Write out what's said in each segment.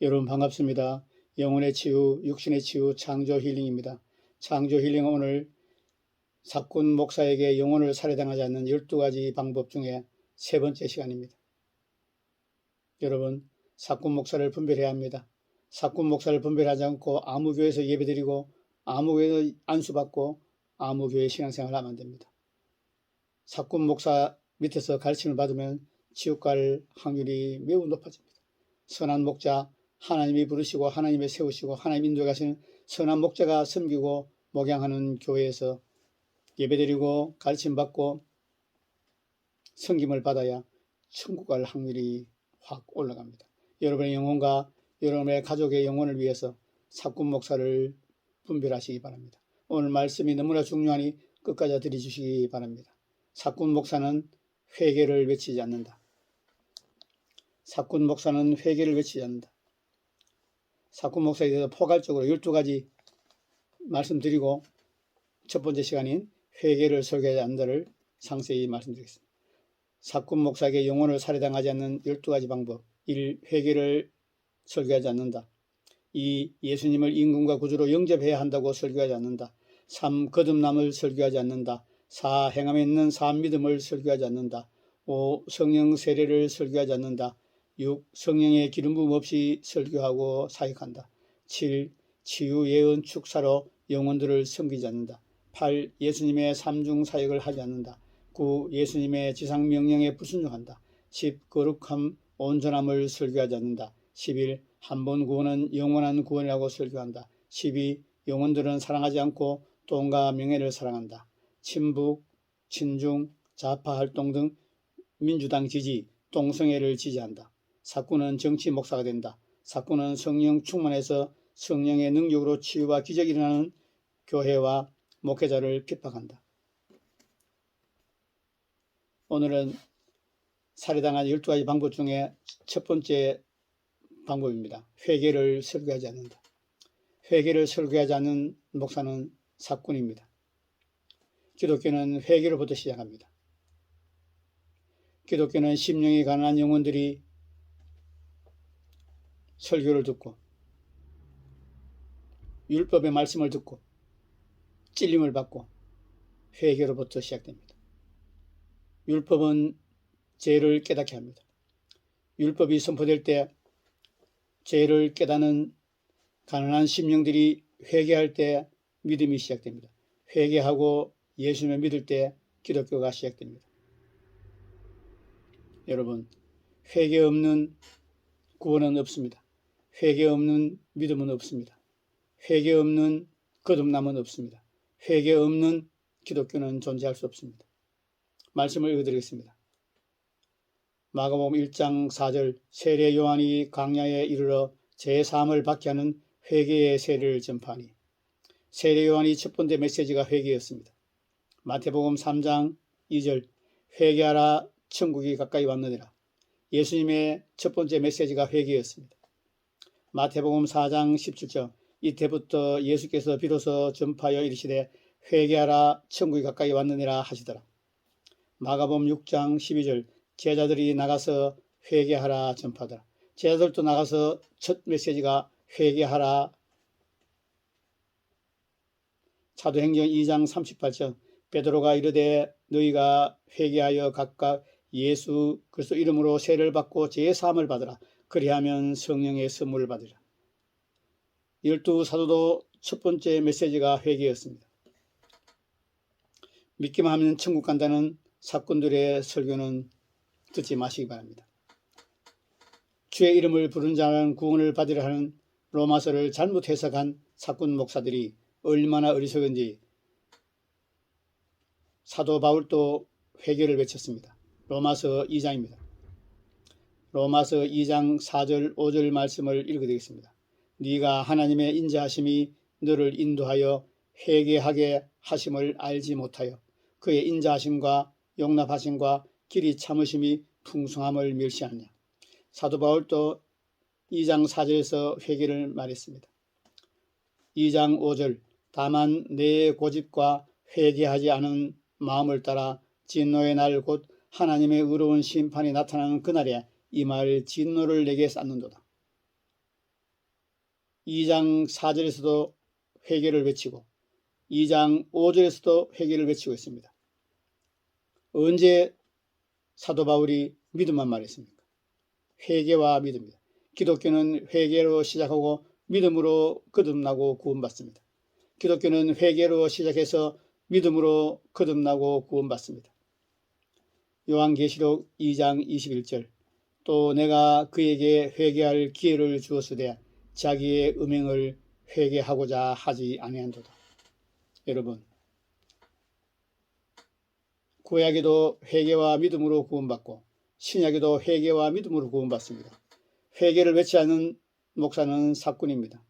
여러분 반갑습니다. 영혼의 치유, 육신의 치유, 창조 힐링입니다. 창조 힐링은 오늘 사꾼 목사에게 영혼을 살해당하지 않는 12가지 방법 중에 세 번째 시간입니다. 여러분, 사꾼 목사를 분별해야 합니다. 사꾼 목사를 분별하지 않고 아무 교회에서 예배드리고 아무 교회에서 안수받고 아무 교회 신앙생활을 하면 안 됩니다. 사꾼 목사 밑에서 가르침을 받으면 지옥 갈 확률이 매우 높아집니다. 선한 목자, 하나님이 부르시고 하나님이 세우시고 하나님 인도에 가시는 선한 목자가 섬기고 목양하는 교회에서 예배드리고 가르침받고 섬김을 받아야 천국 갈 확률이 확 올라갑니다. 여러분의 영혼과 여러분의 가족의 영혼을 위해서 사꾼 목사를 분별하시기 바랍니다. 오늘 말씀이 너무나 중요하니 끝까지 들어주시기 바랍니다. 사꾼 목사는 회개를 외치지 않는다. 사꾼 목사는 회개를 외치지 않는다. 사꾼 목사에 대해서 포괄적으로 12가지 말씀드리고 첫 번째 시간인 회개를 설교하지 않는다를 상세히 말씀드리겠습니다. 사꾼 목사에게 영혼을 살해당하지 않는 12가지 방법. 1. 회개를 설교하지 않는다. 2. 예수님을 임금과 구주로 영접해야 한다고 설교하지 않는다. 3. 거듭남을 설교하지 않는다. 4. 행함에 있는 산 믿음을 설교하지 않는다. 5. 성령 세례를 설교하지 않는다. 6. 성령의 기름 부음 없이 설교하고 사역한다. 7. 치유 예언 축사로 영혼들을 섬기지 않는다. 8. 예수님의 삼중 사역을 하지 않는다. 9. 예수님의 지상 명령에 불순종한다. 10. 거룩함 온전함을 설교하지 않는다. 11. 한 번 구원은 영원한 구원이라고 설교한다. 12. 영혼들은 사랑하지 않고 돈과 명예를 사랑한다. 친북, 친중, 좌파 활동 등 민주당 지지, 동성애를 지지한다. 사꾼은 정치 목사가 된다. 사꾼은 성령 충만해서 성령의 능력으로 치유와 기적이 일어나는 교회와 목회자를 핍박한다. 오늘은 살해당한 12가지 방법 중에 첫 번째 방법입니다. 회개를 설교하지 않는다. 회개를 설교하지 않는 목사는 사꾼입니다. 기독교는 회개로부터 시작합니다. 기독교는 심령이 가난한 영혼들이 설교를 듣고 율법의 말씀을 듣고 찔림을 받고 회개로부터 시작됩니다. 율법은 죄를 깨닫게 합니다. 율법이 선포될 때 죄를 깨닫는 가난한 심령들이 회개할 때 믿음이 시작됩니다. 회개하고 예수님을 믿을 때 기독교가 시작됩니다. 여러분, 회개 없는 구원은 없습니다. 회개 없는 믿음은 없습니다. 회개 없는 거듭남은 없습니다. 회개 없는 기독교는 존재할 수 없습니다. 말씀을 읽어드리겠습니다. 마가복음 1장 4절 세례 요한이 광야에 이르러 제3을 받게 하는 회개의 세례를 전파하니. 세례 요한이 첫 번째 메시지가 회개였습니다. 마태복음 3장 2절 회개하라 천국이 가까이 왔느니라. 예수님의 첫 번째 메시지가 회개였습니다. 마태복음 4장 17절 이때부터 예수께서 비로소 전파하여 이르시되 회개하라 천국이 가까이 왔느니라 하시더라. 마가복음 6장 12절 제자들이 나가서 회개하라 전파하더라. 제자들도 나가서 첫 메시지가 회개하라. 사도행전 2장 38절 베드로가 이르되 너희가 회개하여 각각 예수 그리스도 이름으로 세례를 받고 제사함을 받으라. 그리하면 성령의 선물을 받으라. 12사도도 첫 번째 메시지가 회개였습니다. 믿기만 하면 천국 간다는 사꾼들의 설교는 듣지 마시기 바랍니다. 주의 이름을 부른 자는 구원을 받으려 하는 로마서를 잘못 해석한 사꾼 목사들이 얼마나 어리석은지 사도 바울도 회개를 외쳤습니다. 로마서 2장입니다. 로마서 2장 4절 5절 말씀을 읽어드리겠습니다. 네가 하나님의 인자하심이 너를 인도하여 회개하게 하심을 알지 못하여 그의 인자하심과 용납하심과 길이 참으심이 풍성함을 멸시하느냐. 사도 바울도 2장 4절에서 회개를 말했습니다. 2장 5절 다만 내 고집과 회개하지 않은 마음을 따라 진노의 날 곧 하나님의 의로운 심판이 나타나는 그날에 이 말 진노를 내게 쌓는도다. 2장 4절에서도 회개를 외치고 2장 5절에서도 회개를 외치고 있습니다. 언제 사도 바울이 믿음만 말했습니까? 회개와 믿음입니다. 기독교는 회개로 시작하고 믿음으로 거듭나고 구원받습니다. 기독교는 회개로 시작해서 믿음으로 거듭나고 구원받습니다. 요한계시록 2장 21절 또 내가 그에게 회개할 기회를 주었으되 자기의 음행을 회개하고자 하지 아니한도다. 여러분, 구약에도 회개와 믿음으로 구원받고 신약에도 회개와 믿음으로 구원받습니다. 회개를 외치 않는 목사는 사꾼입니다.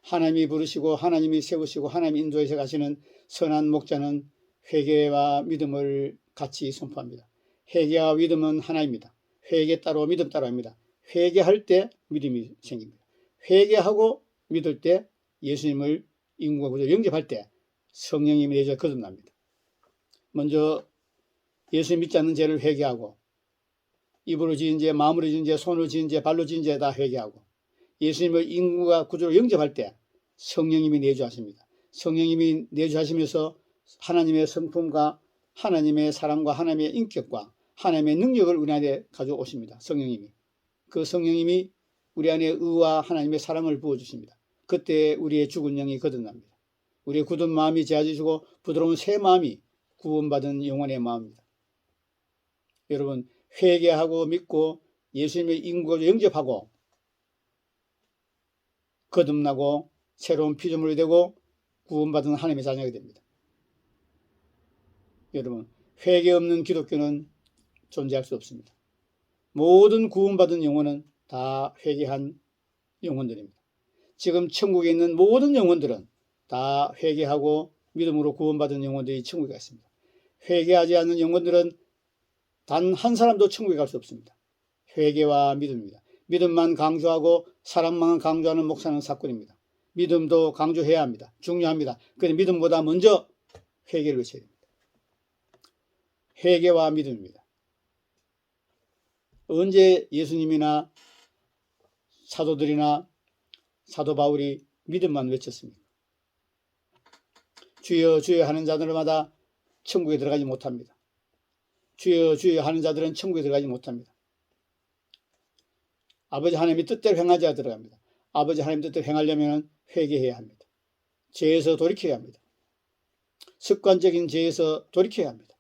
하나님이 부르시고 하나님이 세우시고 하나님이 인도해서 가시는 선한 목자는 회개와 믿음을 같이 선포합니다. 회개와 믿음은 하나입니다. 회개 따로 믿음 따로입니다. 회개할 때 믿음이 생깁니다. 회개하고 믿을 때 예수님을 인구가 구주 영접할 때 성령님이 내줘 거듭납니다. 먼저 예수 믿지 않는 죄를 회개하고 입으로 지은 죄, 마음으로 지은 죄, 손으로 지은 죄, 발로 지은 죄 다 회개하고 예수님을 인구가 구주로 영접할 때 성령님이 내주하십니다. 성령님이 내주하시면서 하나님의 성품과 하나님의 사랑과 하나님의 인격과 하나님의 능력을 우리 안에 가져오십니다. 성령님이. 그 성령님이 우리 안에 의와 하나님의 사랑을 부어주십니다. 그때 우리의 죽은 영이 거듭납니다. 우리의 굳은 마음이 재어지시고 부드러운 새 마음이 구원받은 영혼의 마음입니다. 여러분, 회개하고 믿고 예수님의 인구를 영접하고 거듭나고 새로운 피조물이 되고 구원받은 하나님의 자녀가 됩니다. 여러분, 회개 없는 기독교는 존재할 수 없습니다. 모든 구원받은 영혼은 다 회개한 영혼들입니다. 지금 천국에 있는 모든 영혼들은 다 회개하고 믿음으로 구원받은 영혼들이 천국에 갔습니다. 회개하지 않는 영혼들은 단 한 사람도 천국에 갈 수 없습니다. 회개와 믿음입니다. 믿음만 강조하고 사랑만 강조하는 목사는 사꾼입니다. 믿음도 강조해야 합니다. 중요합니다. 그런데 믿음보다 먼저 회개를 외쳐야 됩니다. 회개와 믿음입니다. 언제 예수님이나 사도들이나 사도 바울이 믿음만 외쳤습니까? 주여 주여 하는 자들마다 천국에 들어가지 못합니다. 주여 주여 하는 자들은 천국에 들어가지 못합니다. 아버지 하나님의 뜻대로 행하자가 들어갑니다. 아버지 하나님 뜻대로 행하려면 회개해야 합니다. 죄에서 돌이켜야 합니다. 습관적인 죄에서 돌이켜야 합니다.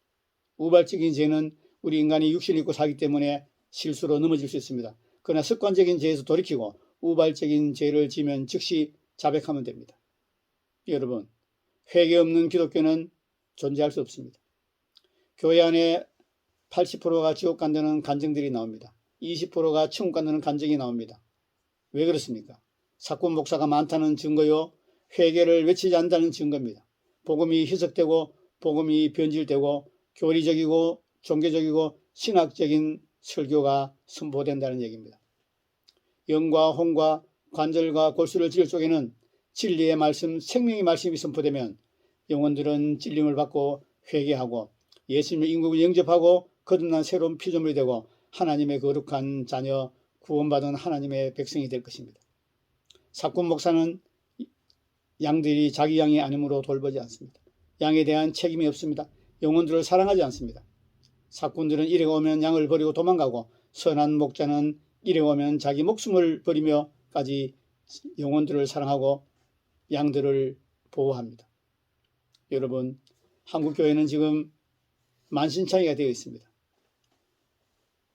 우발적인 죄는 우리 인간이 육신을 입고 살기 때문에 실수로 넘어질 수 있습니다. 그러나 습관적인 죄에서 돌이키고 우발적인 죄를 지면 즉시 자백하면 됩니다. 여러분, 회개 없는 기독교는 존재할 수 없습니다. 교회 안에 80%가 지옥 간다는 간증들이 나옵니다. 20%가 천국 간다는 간증이 나옵니다. 왜 그렇습니까? 사꾼 목사가 많다는 증거요, 회개를 외치지 않는다는 증거입니다. 복음이 희석되고 복음이 변질되고 교리적이고 종교적이고 신학적인 설교가 선포된다는 얘기입니다. 영과 혼과 관절과 골수를 찔 쪽에는 진리의 말씀, 생명의 말씀이 선포되면 영혼들은 찔림을 받고 회개하고 예수님의 인국을 영접하고 거듭난 새로운 피조물이 되고 하나님의 거룩한 자녀, 구원받은 하나님의 백성이 될 것입니다. 사꾼 목사는 양들이 자기 양이 아니므로 돌보지 않습니다. 양에 대한 책임이 없습니다. 영혼들을 사랑하지 않습니다. 사꾼들은 이래 오면 양을 버리고 도망가고 선한 목자는 이래 오면 자기 목숨을 버리며까지 영혼들을 사랑하고 양들을 보호합니다. 여러분, 한국교회는 지금 만신창이가 되어 있습니다.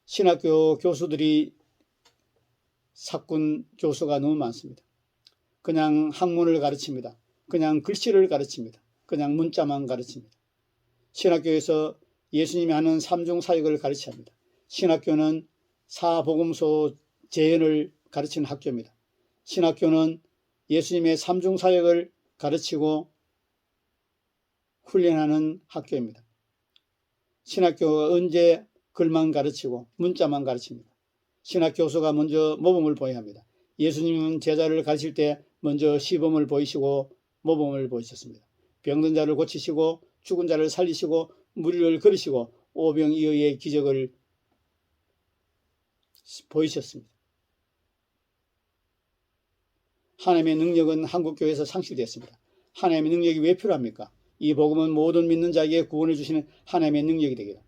신학교 교수들이 사꾼 교수가 너무 많습니다. 그냥 학문을 가르칩니다. 그냥 글씨를 가르칩니다. 그냥 문자만 가르칩니다. 신학교에서 예수님이 하는 삼중사역을 가르쳐야 합니다. 신학교는 사복음서 재현을 가르치는 학교입니다. 신학교는 예수님의 삼중사역을 가르치고 훈련하는 학교입니다. 신학교가 언제 글만 가르치고 문자만 가르칩니다. 신학교수가 먼저 모범을 보여야 합니다. 예수님은 제자를 가르칠 때 먼저 시범을 보이시고 모범을 보이셨습니다. 병든 자를 고치시고 죽은 자를 살리시고 무리를 걸으시고 오병이어의 기적을 보이셨습니다. 하나님의 능력은 한국교회에서 상실되었습니다. 하나님의 능력이 왜 필요합니까? 이 복음은 모든 믿는 자에게 구원을 주시는 하나님의 능력이 되기를.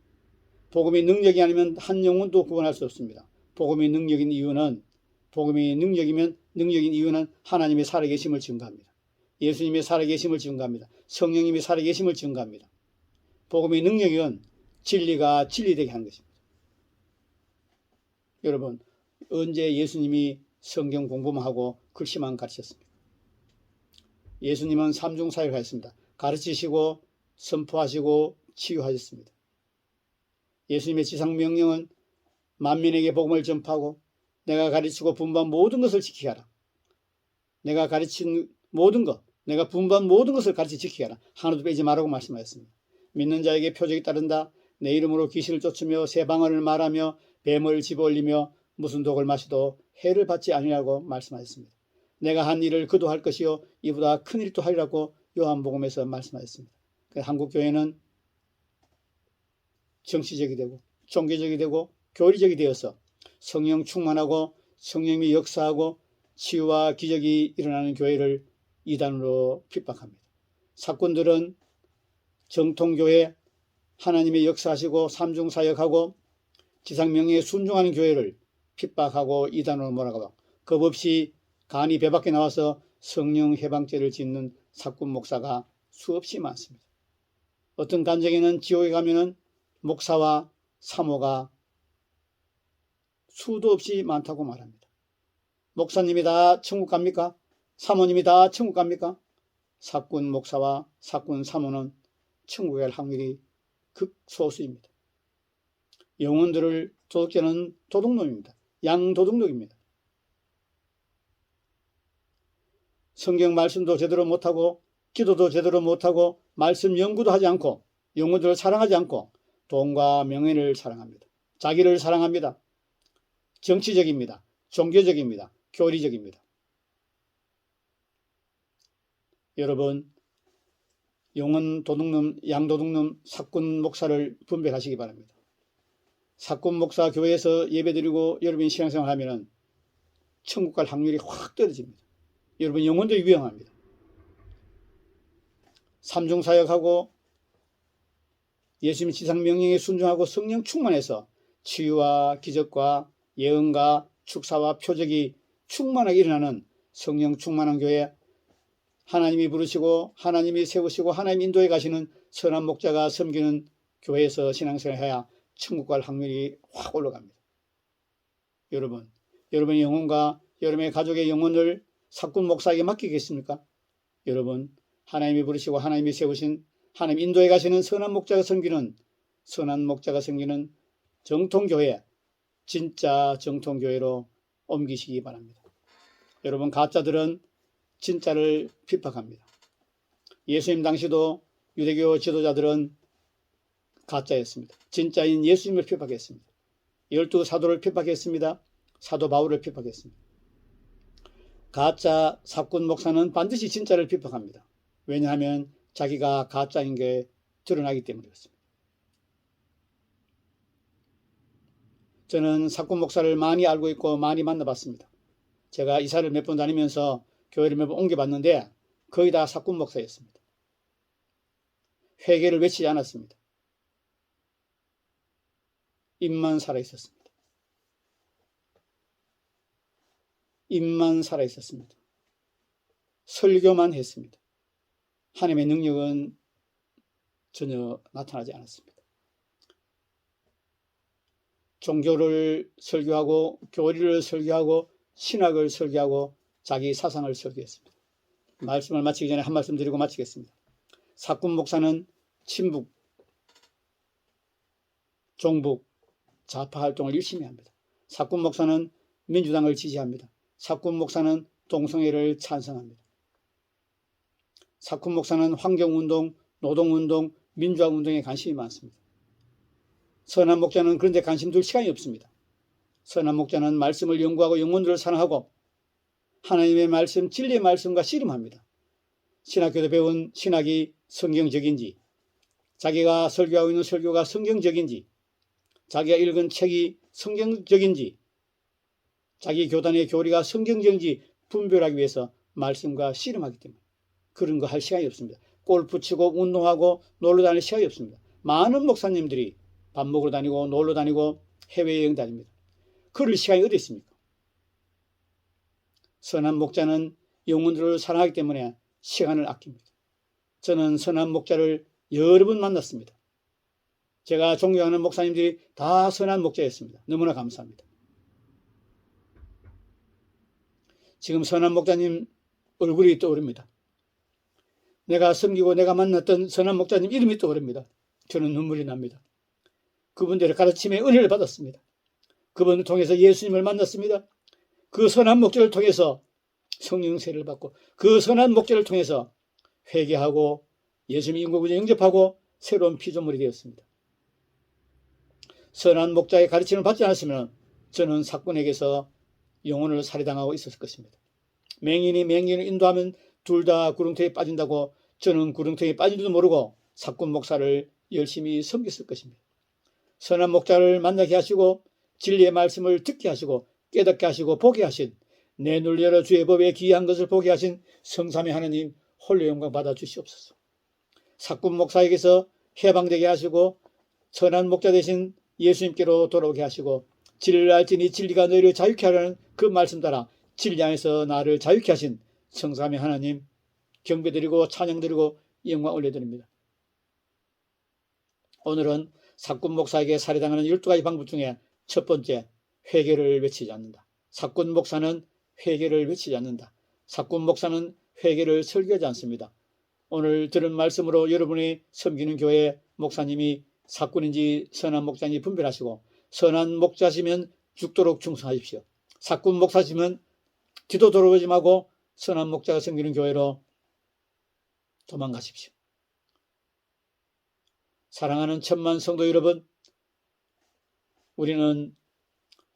복음이 능력이 아니면 한 영혼도 구원할 수 없습니다. 복음이 능력인 이유는 하나님의 살아계심을 증거합니다. 예수님의 살아계심을 증거합니다. 성령님의 살아계심을 증거합니다. 복음의 능력은 진리가 진리되게 하는 것입니다. 여러분, 언제 예수님이 성경 공부만 하고 글씨만 가르쳤습니까? 예수님은 삼중사역을 하셨습니다. 가르치시고 선포하시고 치유하셨습니다. 예수님의 지상명령은 만민에게 복음을 전파하고 내가 가르치고 분부한 모든 것을 지키게 하라. 내가 가르친 모든 것, 내가 분부한 모든 것을 가르치 지키게 하라. 하나도 빼지 말라고 말씀하셨습니다. 믿는 자에게 표적이 따른다. 내 이름으로 귀신을 쫓으며 새 방언을 말하며 뱀을 집어올리며 무슨 독을 마시도 해를 받지 아니라고 말씀하셨습니다. 내가 한 일을 그도 할 것이요 이보다 큰 일도 하리라고 요한복음에서 말씀하셨습니다. 한국교회는 정치적이 되고 종교적이 되고 교리적이 되어서 성령 충만하고 성령이 역사하고 치유와 기적이 일어나는 교회를 이단으로 핍박합니다. 사꾼들은 정통교회 하나님의 역사하시고 삼중사역하고 지상명령에 순종하는 교회를 핍박하고 이단으로 몰아가고 겁없이 간이 배 밖에 나와서 성령 해방죄를 짓는 사꾼 목사가 수없이 많습니다. 어떤 간증에는 지옥에 가면은 목사와 사모가 수도 없이 많다고 말합니다. 목사님이 다 천국 갑니까? 사모님이 다 천국 갑니까? 사꾼 목사와 사꾼 사모는 천국에 갈 확률이 극소수입니다. 영혼들을 도둑질하는 도둑놈입니다. 양도둑놈입니다. 성경 말씀도 제대로 못하고 기도도 제대로 못하고 말씀 연구도 하지 않고 영혼들을 사랑하지 않고 돈과 명예를 사랑합니다. 자기를 사랑합니다. 정치적입니다. 종교적입니다. 교리적입니다. 여러분, 영혼 도둑놈, 양도둑놈, 사꾼 목사를 분별하시기 바랍니다. 사꾼 목사 교회에서 예배드리고 여러분이 신앙생활 하면은 천국 갈 확률이 확 떨어집니다. 여러분 영혼도 위험합니다. 삼중사역하고 예수님의 지상명령에 순종하고 성령 충만해서 치유와 기적과 예언과 축사와 표적이 충만하게 일어나는 성령 충만한 교회, 하나님이 부르시고 하나님이 세우시고 하나님 인도에 가시는 선한 목자가 섬기는 교회에서 신앙생활해야 천국 갈 확률이 확 올라갑니다. 여러분의 영혼과 여러분의 가족의 영혼을 사꾼 목사에게 맡기겠습니까? 여러분, 하나님이 부르시고 하나님이 세우신 하나님 인도에 가시는 선한 목자가 섬기는 정통교회, 진짜 정통교회로 옮기시기 바랍니다. 여러분, 가짜들은 진짜를 핍박합니다. 예수님 당시도 유대교 지도자들은 가짜였습니다. 진짜인 예수님을 핍박했습니다. 12사도를 핍박했습니다. 사도 바울을 핍박했습니다. 가짜 사꾼 목사는 반드시 진짜를 핍박합니다. 왜냐하면 자기가 가짜인 게 드러나기 때문에 그렇습니다. 저는 사꾼 목사를 많이 알고 있고 많이 만나봤습니다. 제가 이사를 몇 번 다니면서 교회를 몇 번 옮겨봤는데 거의 다 사꾼 목사였습니다. 회개를 외치지 않았습니다. 입만 살아있었습니다. 입만 살아있었습니다. 설교만 했습니다. 하나님의 능력은 전혀 나타나지 않았습니다. 종교를 설교하고 교리를 설교하고 신학을 설교하고 자기 사상을 설교했습니다. 말씀을 마치기 전에 한 말씀 드리고 마치겠습니다. 사꾼 목사는 친북, 종북, 좌파 활동을 열심히 합니다. 사꾼 목사는 민주당을 지지합니다. 사꾼 목사는 동성애를 찬성합니다. 사꾼 목사는 환경운동, 노동운동, 민주화운동에 관심이 많습니다. 선한 목자는 그런 데 관심 둘 시간이 없습니다. 선한 목자는 말씀을 연구하고 영혼들을 사랑하고 하나님의 말씀, 진리의 말씀과 씨름합니다. 신학교도 배운 신학이 성경적인지, 자기가 설교하고 있는 설교가 성경적인지, 자기가 읽은 책이 성경적인지, 자기 교단의 교리가 성경적인지 분별하기 위해서 말씀과 씨름하기 때문에 그런 거 할 시간이 없습니다. 골프 치고 운동하고 놀러 다닐 시간이 없습니다. 많은 목사님들이 밥 먹으러 다니고 놀러 다니고 해외여행 다닙니다. 그럴 시간이 어디 있습니까? 선한 목자는 영혼들을 사랑하기 때문에 시간을 아낍니다. 저는 선한 목자를 여러 번 만났습니다. 제가 존경하는 목사님들이 다 선한 목자였습니다. 너무나 감사합니다. 지금 선한 목자님 얼굴이 떠오릅니다. 내가 섬기고 내가 만났던 선한 목자님 이름이 떠오릅니다. 저는 눈물이 납니다. 그분들의 가르침에 은혜를 받았습니다. 그분을 통해서 예수님을 만났습니다. 그 선한 목자를 통해서 성령 세례를 받고 그 선한 목자를 통해서 회개하고 예수님 인고구제 영접하고 새로운 피조물이 되었습니다. 선한 목자의 가르침을 받지 않았으면 저는 사꾼에게서 영혼을 살해당하고 있었을 것입니다. 맹인이 맹인을 인도하면 둘 다 구렁텅이에 빠진다고 저는 구렁텅이에 빠진 줄도 모르고 사꾼 목사를 열심히 섬겼을 것입니다. 선한 목자를 만나게 하시고 진리의 말씀을 듣게 하시고 깨닫게 하시고 보게 하신 내 눈을 열어 주의 법에 귀한 것을 보게 하신 성삼위 하나님 홀로 영광 받아 주시옵소서. 사꾼 목사에게서 해방되게 하시고 선한 목자 되신 예수님께로 돌아오게 하시고 진리를 알지니 진리가 너희를 자유케 하라는 그 말씀 따라 진리 안에서 나를 자유케 하신 성삼위 하나님 경배드리고 찬양드리고 영광 올려드립니다. 오늘은 사꾼 목사에게 살해당하는 12가지 방법 중에 첫 번째, 회개를 외치지 않는다. 사꾼 목사는 회개를 외치지 않는다. 사꾼 목사는 회개를 설교하지 않습니다. 오늘 들은 말씀으로 여러분이 섬기는 교회 목사님이 사꾼인지 선한 목자인지 분별하시고 선한 목자시면 죽도록 충성하십시오. 사꾼 목사시면 뒤도 돌아보지 말고 선한 목자가 섬기는 교회로 도망가십시오. 사랑하는 천만 성도 여러분, 우리는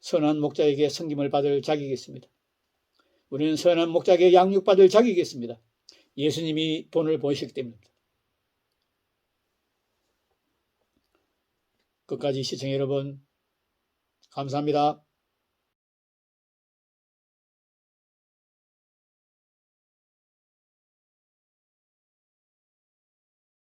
선한 목자에게 섬김을 받을 자격이 있습니다. 우리는 선한 목자에게 양육받을 자격이 있습니다. 예수님이 본을 보이셨기 때문입니다. 끝까지 시청해 여러분 감사합니다.